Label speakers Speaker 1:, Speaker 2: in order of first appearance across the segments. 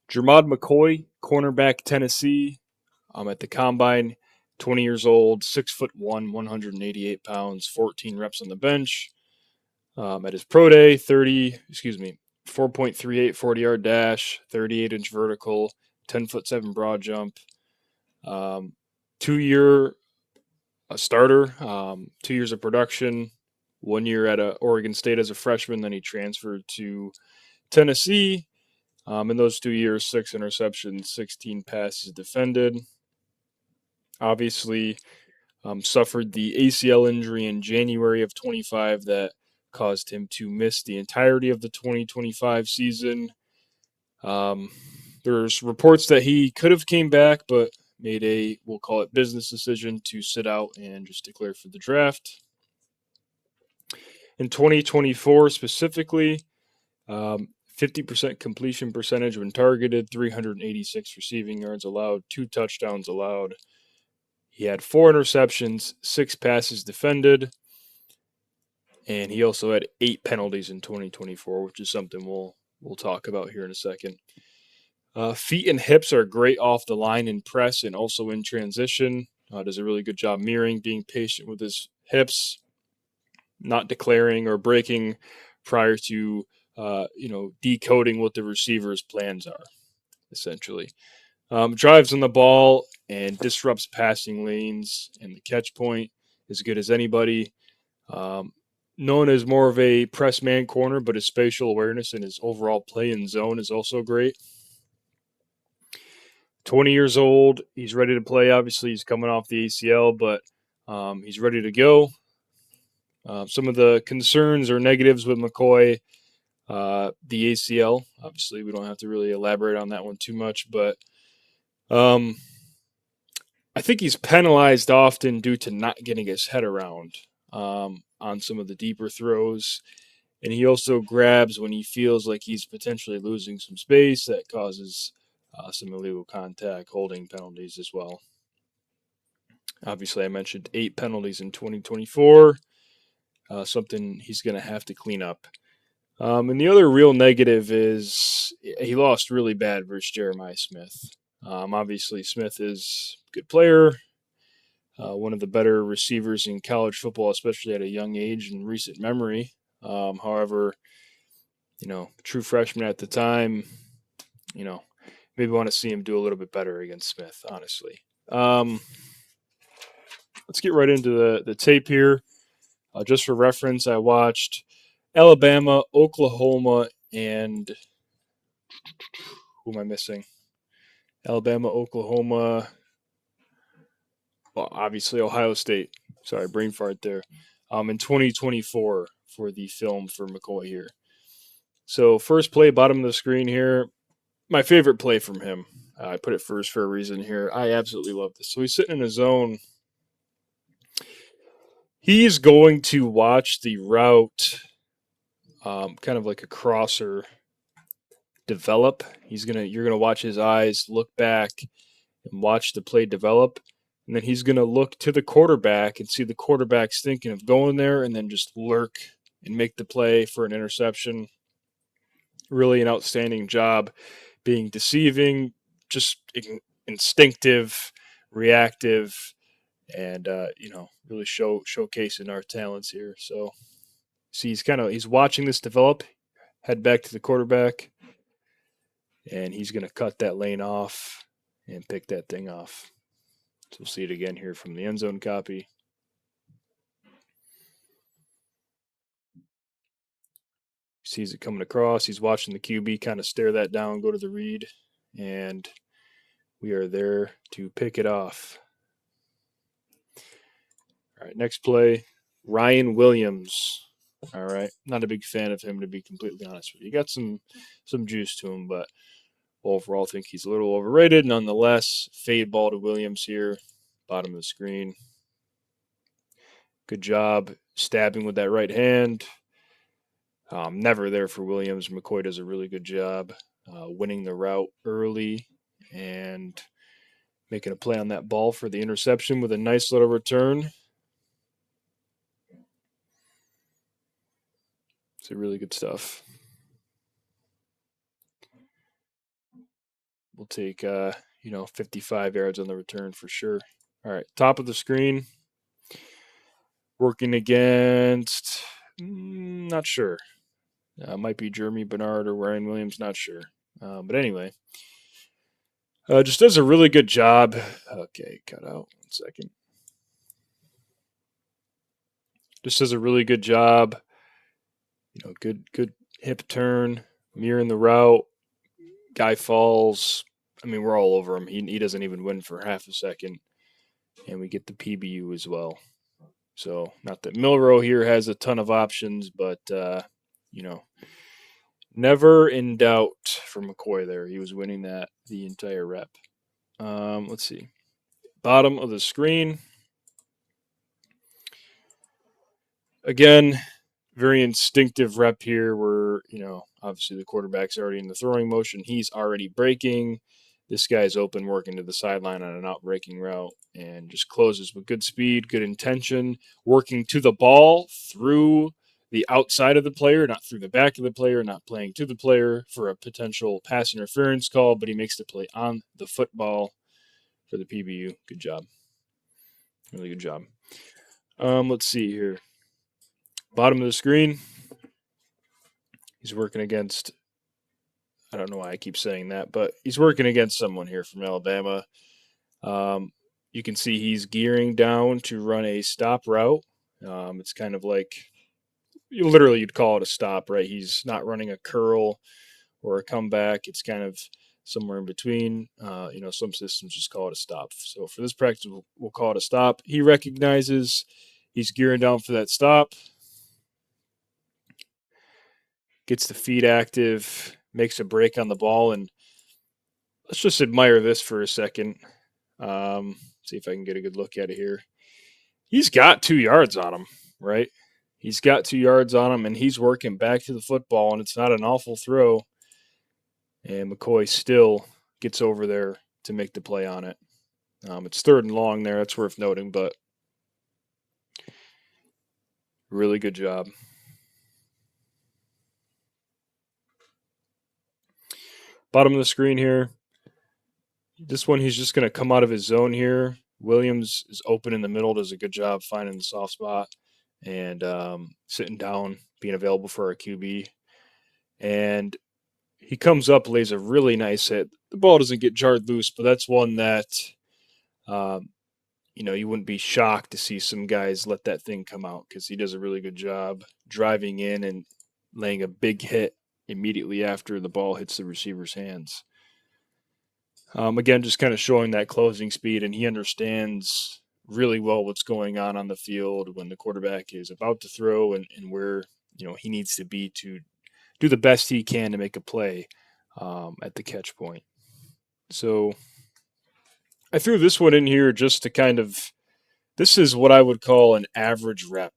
Speaker 1: Jermod McCoy, cornerback, Tennessee. At the combine, 20 years old, 6'1", 188 pounds, 14 reps on the bench. At his pro day, 4.38 40-yard dash, 38-inch vertical, 10'7" broad jump. 2 year starter, 2 years of production, 1 year at Oregon State as a freshman. Then he transferred to Tennessee. In those 2 years, 6 interceptions, 16 passes defended. Obviously, suffered the ACL injury in January of 25 that caused him to miss the entirety of the 2025 season. There's reports that he could have came back, but made we'll call it business decision to sit out and just declare for the draft. In 2024 specifically, 50% completion percentage when targeted, 386 receiving yards allowed, 2 touchdowns allowed. He had 4 interceptions, 6 passes defended, and he also had 8 penalties in 2024, which is something we'll talk about here in a second. Feet and hips are great off the line in press and also in transition. Does a really good job mirroring, being patient with his hips, not declaring or breaking prior to decoding what the receiver's plans are, essentially. Drives on the ball and disrupts passing lanes, and the catch point as good as anybody. Known as more of a press man corner, but his spatial awareness and his overall play in zone is also great. 20 years old. He's ready to play. Obviously, he's coming off the ACL, but he's ready to go. Some of the concerns or negatives with McCoy, the ACL. Obviously, we don't have to really elaborate on that one too much, but I think he's penalized often due to not getting his head around on some of the deeper throws. And he also grabs when he feels like he's potentially losing some space. That causes some illegal contact, holding penalties as well. Obviously, I mentioned 8 penalties in 2024, something he's going to have to clean up. And the other real negative is he lost really bad versus Jeremiah Smith. Obviously, Smith is a good player, one of the better receivers in college football, especially at a young age in recent memory. However, true freshman at the time, maybe want to see him do a little bit better against Smith, honestly. Let's get right into the tape here. Just for reference, I watched Alabama, Oklahoma, and who am I missing? Alabama, Oklahoma, well, obviously Ohio State. Sorry, brain fart there. In 2024 for the film for McCoy here. So first play, bottom of the screen here. My favorite play from him. I put it first for a reason here. I absolutely love this. So he's sitting in a zone. He's going to watch the route, kind of like a crosser, develop. You're gonna watch his eyes look back and watch the play develop, and then he's gonna look to the quarterback and see the quarterback's thinking of going there, and then just lurk and make the play for an interception. Really an outstanding job, being deceiving, just instinctive, reactive, and really showcasing our talents here. So, see, he's watching this develop, head back to the quarterback, and he's going to cut that lane off and pick that thing off. So we'll see it again here from the end zone copy. Sees it coming across. He's watching the QB kind of stare that down, go to the read, and we are there to pick it off. All right, next play, Ryan Williams. All right, not a big fan of him, to be completely honest with you. He got some juice to him, but overall, I think he's a little overrated. Nonetheless, fade ball to Williams here, bottom of the screen. Good job stabbing with that right hand. Never there for Williams. McCoy does a really good job winning the route early and making a play on that ball for the interception with a nice little return. It's really good stuff. we'll take 55 yards on the return for sure. All right, top of the screen. Working against, not sure. Might be Jeremy Bernard or Ryan Williams, not sure. But anyway, just does a really good job. Okay, cut out 1 second. Just does a really good job. Good hip turn, mirroring the route. Guy falls. I mean, we're all over him. He doesn't even win for half a second, and we get the PBU as well. So, not that Milrow here has a ton of options, but never in doubt for McCoy there. He was winning that the entire rep. Let's see. Bottom of the screen. Again, very instinctive rep here where, obviously the quarterback's already in the throwing motion. He's already breaking. This guy's open, working to the sideline on an out breaking route and just closes with good speed, good intention, working to the ball through the outside of the player, not through the back of the player, not playing to the player for a potential pass interference call, but he makes the play on the football for the PBU. Good job. Really good job. Let's see here. Bottom of the screen. He's working against, I don't know why I keep saying that, but he's working against someone here from Alabama. You can see he's gearing down to run a stop route. It's kind of like, you'd call it a stop, right? He's not running a curl or a comeback. It's kind of somewhere in between. Some systems just call it a stop. So for this practice, we'll call it a stop. He recognizes he's gearing down for that stop. Gets the feet active, makes a break on the ball, and let's just admire this for a second. See if I can get a good look at it here. He's got 2 yards on him, right? He's got 2 yards on him, and he's working back to the football, and it's not an awful throw. And McCoy still gets over there to make the play on it. It's 3rd and long there. That's worth noting, but really good job. Bottom of the screen here. This one, he's just going to come out of his zone here. Williams is open in the middle, does a good job finding the soft spot and sitting down, being available for our QB. And he comes up, lays a really nice hit. The ball doesn't get jarred loose, but that's one that, you wouldn't be shocked to see some guys let that thing come out because he does a really good job driving in and laying a big hit immediately after the ball hits the receiver's hands. Again, just kind of showing that closing speed, and he understands really well what's going on the field when the quarterback is about to throw and where he needs to be to do the best he can to make a play at the catch point. So I threw this one in here just to kind of, this is what I would call an average rep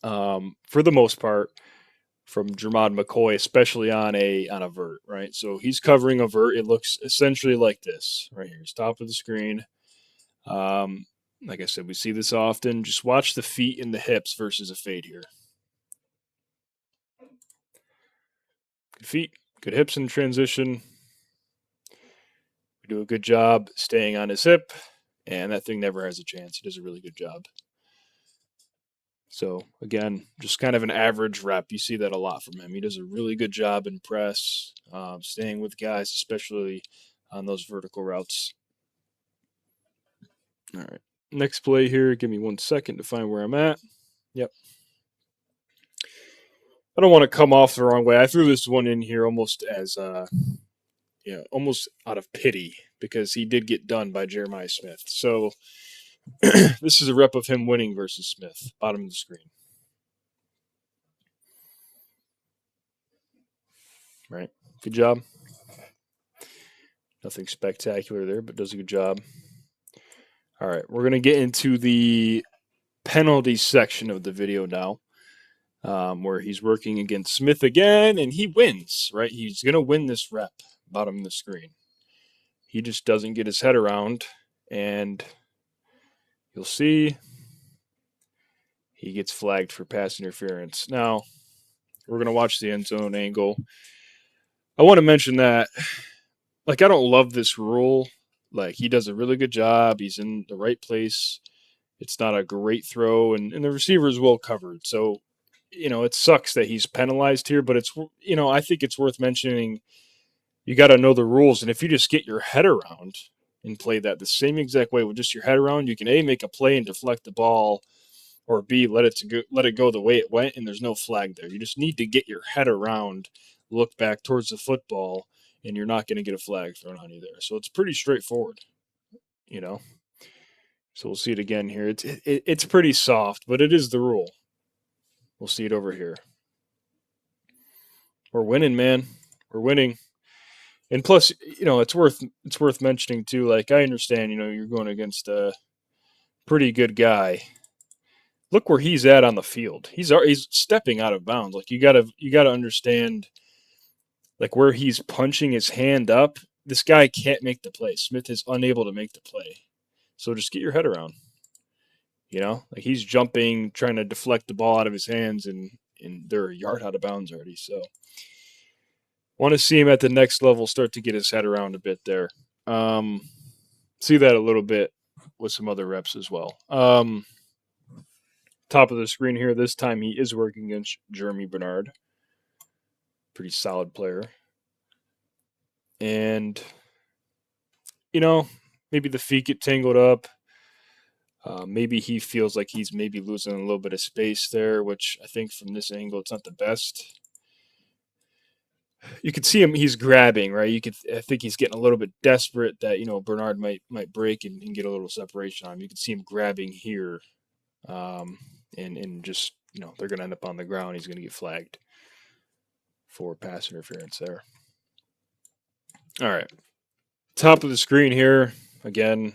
Speaker 1: for the most part from Jermod McCoy, especially on a vert, right? So he's covering a vert. It looks essentially like this right here. It's top of the screen. Like I said, we see this often. Just watch the feet and the hips versus a fade here. Good feet, good hips in transition. We do a good job staying on his hip, and that thing never has a chance. He does a really good job. So, again, just kind of an average rep. You see that a lot from him. He does a really good job in press, staying with guys, especially on those vertical routes. All right. Next play here. Give me 1 second to find where I'm at. Yep. I don't want to come off the wrong way. I threw this one in here almost as, almost out of pity because he did get done by Jeremiah Smith. So this is a rep of him winning versus Smith. Bottom of the screen. Right. Good job. Nothing spectacular there, but does a good job. All right. We're going to get into the penalty section of the video now, where he's working against Smith again, and he wins, right? He's going to win this rep. Bottom of the screen. He just doesn't get his head around, and you'll see he gets flagged for pass interference. Now, we're going to watch the end zone angle. I want to mention that like, I don't love this rule. Like, he does a really good job. He's in the right place. It's not a great throw, and the receiver is well covered. So, it sucks that he's penalized here, but I think it's worth mentioning. You got to know the rules, and if you just get your head around and play that the same exact way with just your head around, you can A, make a play and deflect the ball, or B, let it go the way it went, and there's no flag there. You just need to get your head around, look back towards the football, and you're not going to get a flag thrown on you there. So it's pretty straightforward, you know. So we'll see it again here. It's pretty soft, but it is the rule. We'll see it over here. We're winning, man. We're winning. And plus, it's worth mentioning too. Like, I understand, you're going against a pretty good guy. Look where he's at on the field. He's stepping out of bounds. Like, you gotta understand, like, where he's punching his hand up. This guy can't make the play. Smith is unable to make the play. So just get your head around. Like, he's jumping, trying to deflect the ball out of his hands, and they're a yard out of bounds already. So want to see him at the next level start to get his head around a bit there. See that a little bit with some other reps as well. Top of the screen here. This time he is working against Jeremy Bernard. Pretty solid player. And, maybe the feet get tangled up. Maybe he feels like he's maybe losing a little bit of space there, which I think from this angle, it's not the best. You could see him; he's grabbing, right? I think he's getting a little bit desperate that Bernard might break and get a little separation on him. You can see him grabbing here, and just they're going to end up on the ground. He's going to get flagged for pass interference there. All right, top of the screen here again.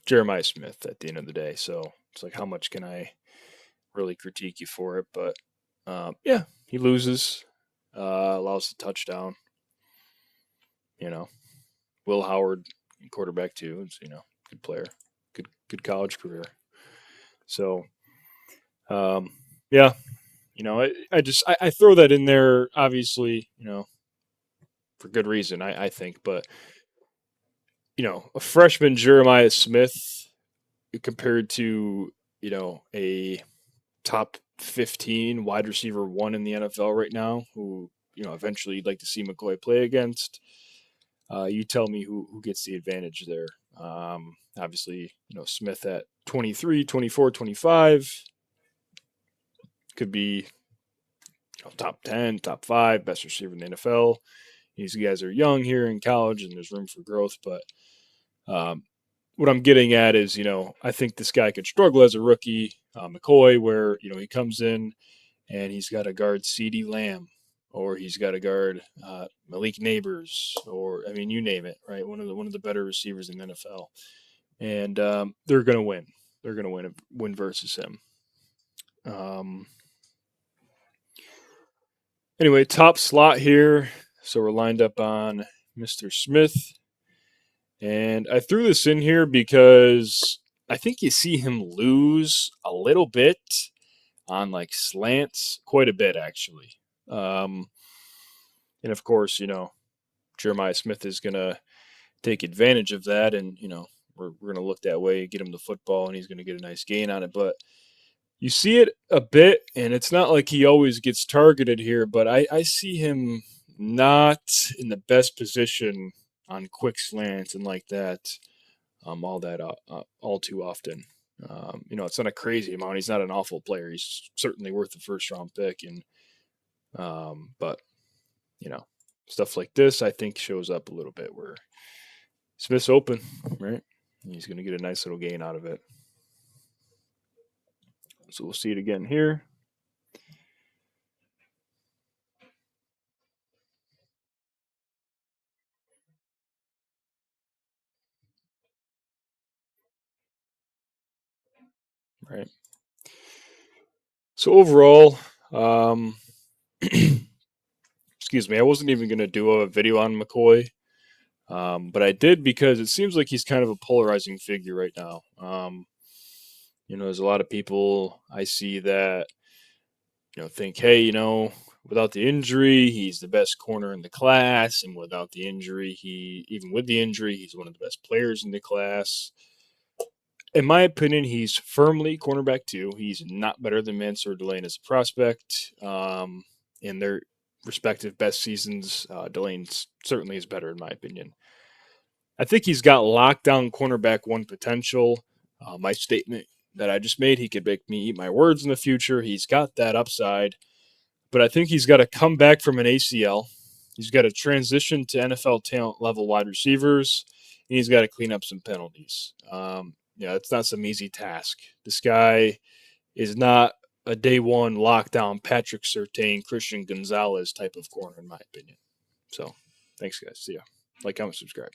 Speaker 1: Jeremiah Smith at the end of the day. So it's like, how much can I really critique you for it? But yeah, he loses, allows the touchdown. Will Howard, quarterback too. It's, good player, good college career. So, yeah, I throw that in there, obviously, for good reason, I think. But a freshman Jeremiah Smith compared to a top 15 wide receiver one in the NFL right now, who eventually you'd like to see McCoy play against. You tell me who gets the advantage there. Obviously, Smith at 23, 24, 25 could be top 10, top 5, best receiver in the NFL. These guys are young here in college, and there's room for growth. But what I'm getting at is, I think this guy could struggle as a rookie, McCoy, where he comes in and he's got to guard CeeDee Lamb, or he's got to guard Malik Neighbors, or you name it, right? One of the better receivers in the NFL, and they're going to win. They're going to win versus him. Anyway, top slot here. So we're lined up on Mr. Smith. And I threw this in here because I think you see him lose a little bit on like slants, quite a bit actually. And of course, Jeremiah Smith is going to take advantage of that. And, we're going to look that way, get him the football, and he's going to get a nice gain on it. But you see it a bit, and it's not like he always gets targeted here, but I see him not in the best position on quick slants and like that, all too often. It's not a crazy amount. He's not an awful player. He's certainly worth the first round pick, and but stuff like this I think shows up a little bit where Smith's open, right? And he's going to get a nice little gain out of it. So we'll see it again here. Right. So overall, excuse me, I wasn't even going to do a video on McCoy, but I did because it seems like he's kind of a polarizing figure right now. There's a lot of people I see that think, hey, Without the injury, he's the best corner in the class, and without the injury, even with the injury, he's one of the best players in the class. In my opinion, he's firmly cornerback 2. He's not better than Mansour Delane as a prospect. In their respective best seasons, Delane certainly is better, in my opinion. I think he's got lockdown cornerback 1 potential. My statement that I just made, he could make me eat my words in the future. He's got that upside, but I think he's got to come back from an ACL. He's got to transition to NFL talent level wide receivers, and he's got to clean up some penalties. It's not some easy task. This guy is not a day one lockdown Patrick Surtain, Christian Gonzalez type of corner, in my opinion. So, thanks, guys. See ya. Like, comment, subscribe.